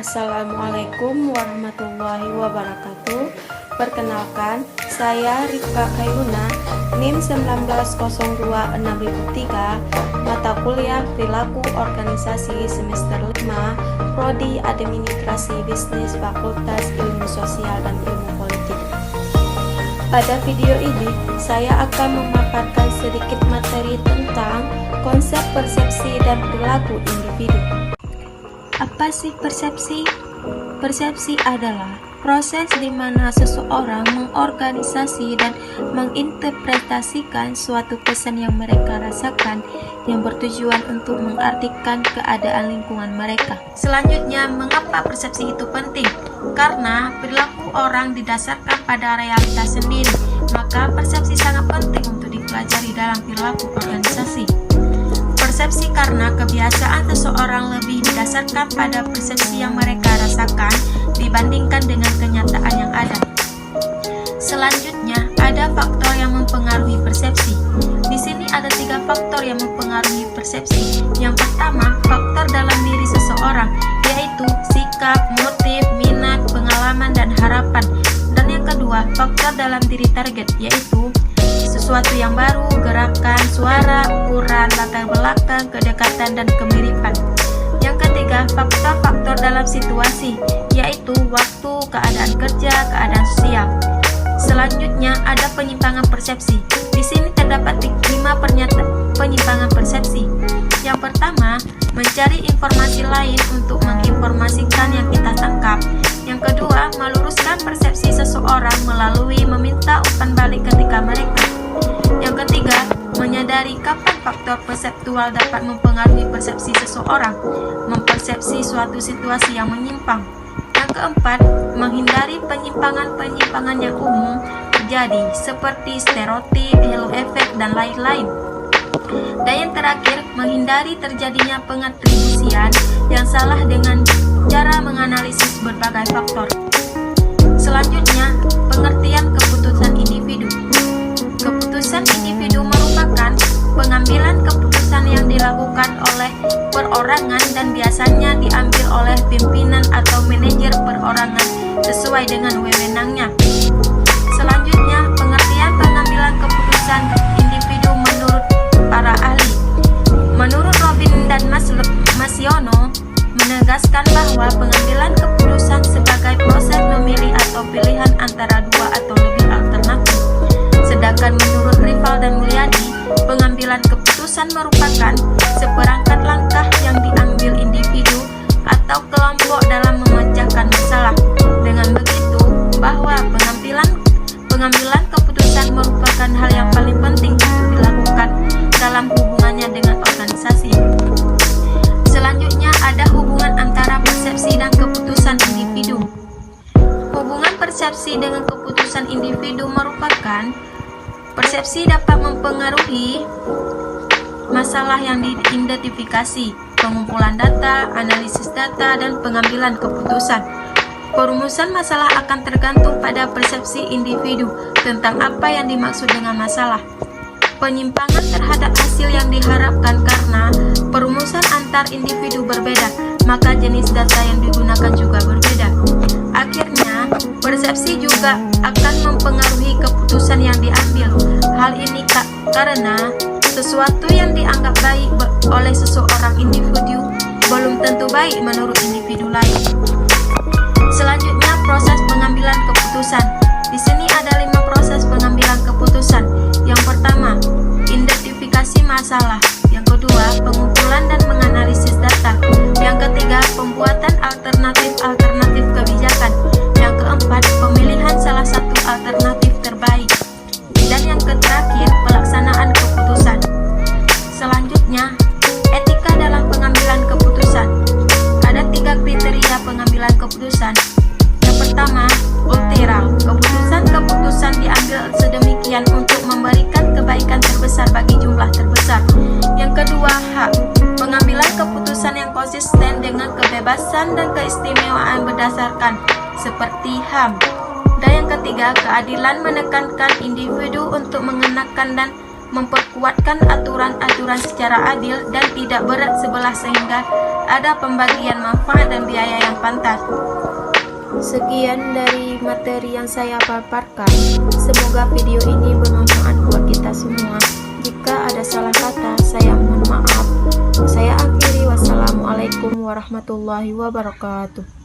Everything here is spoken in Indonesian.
Assalamualaikum warahmatullahi wabarakatuh. Perkenalkan, saya Rifka Kayuna, NIM 1902603, mata kuliah Perilaku Organisasi semester 5, Prodi Administrasi Bisnis Fakultas Ilmu Sosial dan Ilmu Politik. Pada video ini, saya akan memaparkan sedikit materi tentang konsep persepsi dan perilaku individu. Apa sih persepsi? Persepsi adalah proses di mana seseorang mengorganisasi dan menginterpretasikan suatu pesan yang mereka rasakan yang bertujuan untuk mengartikan keadaan lingkungan mereka. Selanjutnya, mengapa persepsi itu penting? Karena perilaku orang didasarkan pada realitas sendiri, maka persepsi sangat penting untuk dipelajari dalam perilaku organisasi. Persepsi karena kebiasaan seseorang lebih didasarkan pada persepsi yang mereka rasakan dibandingkan dengan kenyataan yang ada. Selanjutnya, ada faktor yang mempengaruhi persepsi. Di sini ada 3 faktor yang mempengaruhi persepsi. Yang pertama, faktor dalam diri seseorang, yaitu sikap, motif, minat, pengalaman, dan harapan. Dan yang kedua, faktor dalam diri target, yaitu sesuatu yang baru, gerakan, suara, ukuran, latar belakang, kedekatan, dan kemiripan. Yang ketiga, faktor-faktor dalam situasi, yaitu waktu, keadaan kerja, keadaan sosial. Selanjutnya, ada penyimpangan persepsi. Di sini terdapat 5 penyimpangan persepsi. Yang pertama, mencari informasi lain untuk menginformasikan yang kita tangkap. Yang kedua, meluruskan persepsi seseorang melalui meminta umpan balik ketika mereka. Yang ketiga, menyadari kapan faktor perseptual dapat mempengaruhi persepsi seseorang, mempersepsi suatu situasi yang menyimpang. Yang keempat, menghindari penyimpangan-penyimpangan yang umum terjadi seperti stereotip, halo effect, dan lain-lain. Dan yang terakhir, menghindari terjadinya pengatribusian yang salah dengan cara menganalisis berbagai faktor. Selanjutnya, pengertian keputusan individu. Keputusan individu merupakan pengambilan keputusan yang dilakukan oleh perorangan dan biasanya diambil oleh pimpinan atau manajer perorangan sesuai dengan wewenangnya. Selanjutnya, pengertian pengambilan keputusan individu menurut para ahli. Menurut Robin dan Masiono menegaskan bahwa pengambilan keputusan sebagai proses memilih atau pilihan antara 2 atau lebih alternatif. Sedangkan menurut Rival dan Mulyadi, pengambilan keputusan merupakan seperangkat langkah yang diambil individu atau kelompok dalam memecahkan masalah. Dengan begitu, bahwa pengambilan keputusan merupakan hal yang paling penting untuk dilakukan dalam hubungannya dengan organisasi. Selanjutnya, ada hubungan antara persepsi dan keputusan individu. Hubungan persepsi dengan keputusan individu merupakan persepsi dapat mempengaruhi masalah yang diidentifikasi, pengumpulan data, analisis data, dan pengambilan keputusan. Perumusan masalah akan tergantung pada persepsi individu tentang apa yang dimaksud dengan masalah. Penyimpangan terhadap hasil yang diharapkan karena perumusan antar individu berbeda, maka jenis data yang digunakan juga berbeda. Akhirnya, persepsi juga akan mempengaruhi keputusan yang diambil. Hal ini karena sesuatu yang dianggap baik oleh seseorang individu belum tentu baik menurut individu lain. Selanjutnya, proses pengambilan keputusan. Di sini ada 5 proses pengambilan keputusan. Yang pertama, identifikasi masalah. Yang kedua, pengumpulan dan menganalisis data. Yang ketiga, pembuatan alternatif kebijakan. Yang keempat, pemilihan salah satu alternatif terbaik. Dan yang terakhir, pelaksanaan keputusan. Selanjutnya, etika dalam pengambilan keputusan. Ada 3 kriteria pengambilan keputusan. Yang pertama, ultira. Keputusan diambil sedemikian untuk memberikan kebaikan terbesar bagi jumlah terbesar. Yang kedua, hak. Pengambilan keputusan yang konsisten dengan kebebasan dan keistimewaan berdasarkan seperti HAM. Dan yang ketiga, keadilan menekankan individu untuk mengenakan dan memperkuatkan aturan-aturan secara adil dan tidak berat sebelah sehingga ada pembagian manfaat dan biaya yang pantas. Sekian dari materi yang saya paparkan. Semoga video ini bermanfaat buat kita semua. Jika ada salah kata, saya mohon maaf. Saya akhiri. Wassalamualaikum warahmatullahi wabarakatuh.